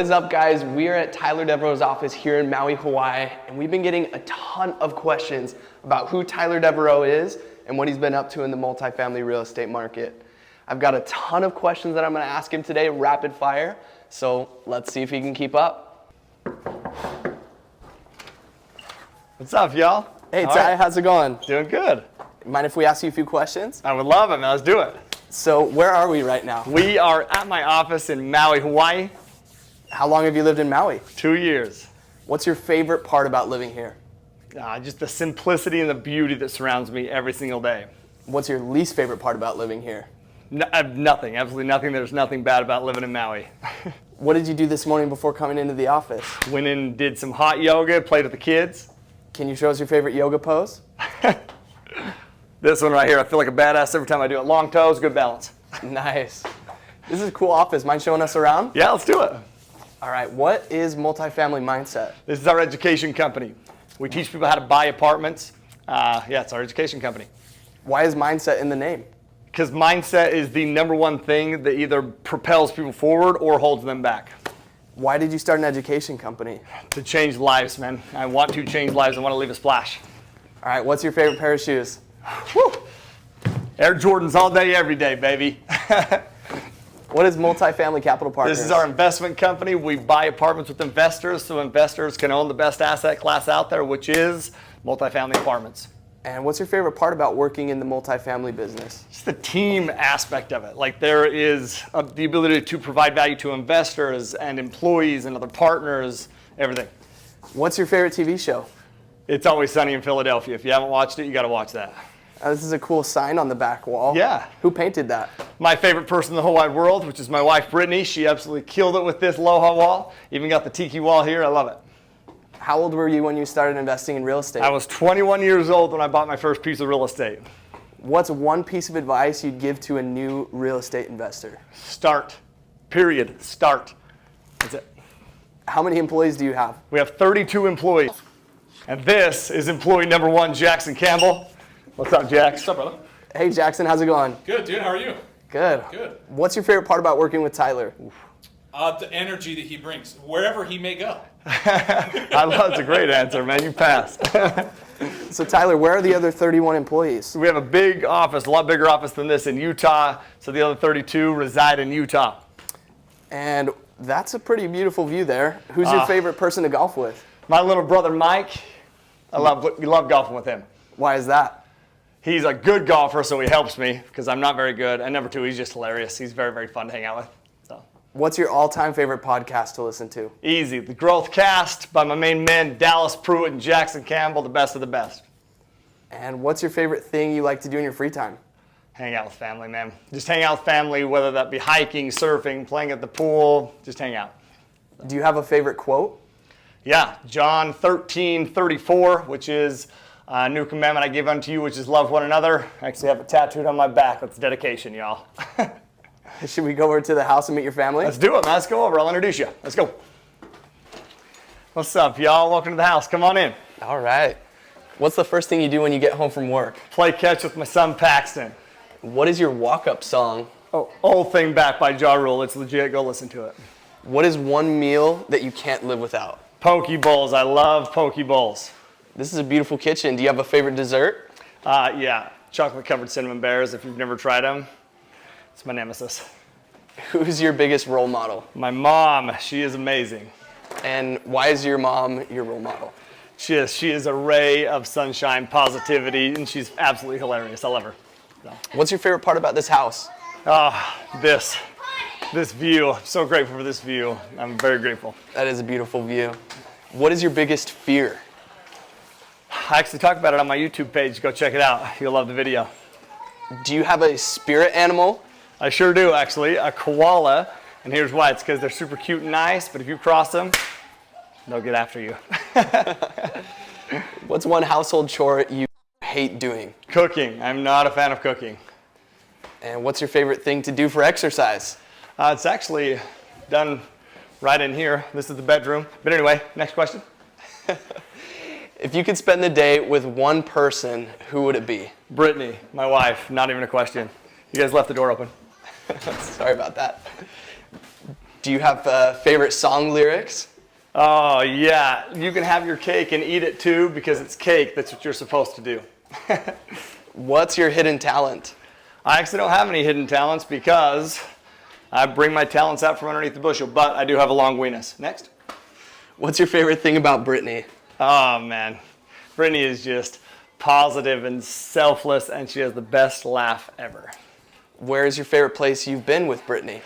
What is up, guys? We are at Tyler Deveraux' office here in Maui, Hawaii, and we've been getting a ton of questions about who Tyler Deveraux is and what he's been up to in the multifamily real estate market. I've got a ton of questions that I'm going to ask him today, rapid fire, so let's see if he can keep up. What's up, y'all? Hey, Ty, how's it going? Doing good. Mind if we ask you a few questions? I would love it, man. Let's do it. So, where are we right now? We are at my office in Maui, Hawaii. How long have you lived in Maui? 2 years. What's your favorite part about living here? Just the simplicity and the beauty that surrounds me every single day. What's your least favorite part about living here? Nothing, absolutely nothing. There's nothing bad about living in Maui. What did you do this morning before coming into the office? Went in, did some hot yoga, played with the kids. Can you show us your favorite yoga pose? This one right here, I feel like a badass every time I do it. Long toes, good balance. Nice. This is a cool office. Mind showing us around? Yeah, let's do it. All right, what is Multifamily Mindset? This is our education company. We teach people how to buy apartments. It's our education company. Why is mindset in the name? Because mindset is the number one thing that either propels people forward or holds them back. Why did you start an education company? To change lives, man. I want to change lives. I want to leave a splash. All right, what's your favorite pair of shoes? Whew. Air Jordans all day, every day, baby. What is Multifamily Capital Partners? This is our investment company. We buy apartments with investors so investors can own the best asset class out there, which is multifamily apartments. And what's your favorite part about working in the multifamily business? Just the team aspect of it. Like there is the ability to provide value to investors and employees and other partners, everything. What's your favorite TV show? It's Always Sunny in Philadelphia. If you haven't watched it, you got to watch that. This is a cool sign on the back wall. Yeah. Who painted that? My favorite person in the whole wide world, which is my wife, Britney. She absolutely killed it with this Aloha wall. Even got the tiki wall here. I love it. How old were you when you started investing in real estate? I was 21 years old when I bought my first piece of real estate. What's one piece of advice you'd give to a new real estate investor? Start. Period. Start. That's it. How many employees do you have? We have 32 employees. And this is employee number 1, Jackson Campbell. What's up, Jax? What's up, brother? Hey, Jackson, how's it going? Good, dude. How are you? Good. Good. What's your favorite part about working with Tyler? The energy that he brings, wherever he may go. That's a great answer, man. You passed. So, Tyler, where are the other 31 employees? We have a big office, a lot bigger office than this in Utah. So the other 32 reside in Utah. And that's a pretty beautiful view there. Who's your favorite person to golf with? My little brother, Mike. We love golfing with him. Why is that? He's a good golfer, so he helps me because I'm not very good. And number 2, he's just hilarious. He's very, very fun to hang out with. So. What's your all-time favorite podcast to listen to? Easy. The Growth Cast by my main men, Dallas Pruitt and Jackson Campbell, the best of the best. And what's your favorite thing you like to do in your free time? Hang out with family, man. Just hang out with family, whether that be hiking, surfing, playing at the pool, just hang out. Do you have a favorite quote? Yeah, John 13:34, which is a new commandment I give unto you, which is love one another. I actually have it tattooed on my back. That's dedication, y'all. Should we go over to the house and meet your family? Let's do it, man. Let's go over. I'll introduce you. Let's go. What's up, y'all? Welcome to the house. Come on in. All right. What's the first thing you do when you get home from work? Play catch with my son, Paxton. What is your walk-up song? Oh, Old Thing Back by Ja Rule. It's legit. Go listen to it. What is one meal that you can't live without? Poke bowls. I love poke bowls. This is a beautiful kitchen. Do you have a favorite dessert? Yeah, chocolate-covered cinnamon bears. If you've never tried them, it's my nemesis. Who's your biggest role model? My mom. She is amazing. And why is your mom your role model? She is a ray of sunshine, positivity, and she's absolutely hilarious. I love her. So. What's your favorite part about this house? This view. I'm so grateful for this view. I'm very grateful. That is a beautiful view. What is your biggest fear? I actually talk about it on my YouTube page. Go check it out. You'll love the video. Do you have a spirit animal? I sure do, actually. A koala. And here's why. It's because they're super cute and nice, but if you cross them, they'll get after you. What's one household chore you hate doing? Cooking. I'm not a fan of cooking. And what's your favorite thing to do for exercise? It's actually done right in here. This is the bedroom. But anyway, next question. If you could spend the day with one person, who would it be? Britney, my wife. Not even a question. You guys left the door open. Sorry about that. Do you have favorite song lyrics? Oh, yeah. You can have your cake and eat it too because it's cake. That's what you're supposed to do. What's your hidden talent? I actually don't have any hidden talents because I bring my talents out from underneath the bushel, but I do have a long weenus. Next. What's your favorite thing about Britney? Oh, man. Britney is just positive and selfless, and she has the best laugh ever. Where's your favorite place you've been with Britney?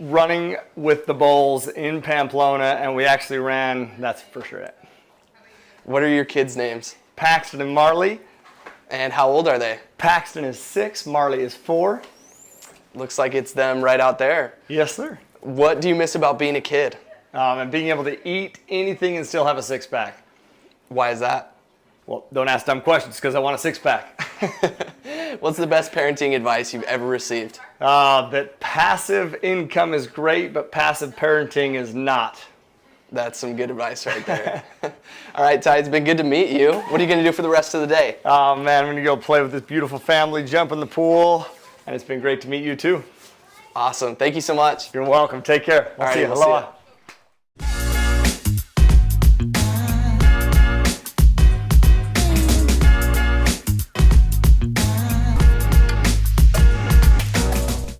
Running with the Bulls in Pamplona, and we actually ran, that's for sure it. What are your kids' names? Paxton and Marley. And how old are they? Paxton is 6, Marley is 4. Looks like it's them right out there. Yes, sir. What do you miss about being a kid? And being able to eat anything and still have a six-pack. Why is that? Well, don't ask dumb questions because I want a six-pack. What's the best parenting advice you've ever received? That passive income is great, but passive parenting is not. That's some good advice right there. All right, Ty, it's been good to meet you. What are you going to do for the rest of the day? Oh, man, I'm going to go play with this beautiful family, jump in the pool, and it's been great to meet you, too. Awesome. Thank you so much. You're welcome. Take care. All right, See you. we'll see Aloha. ya.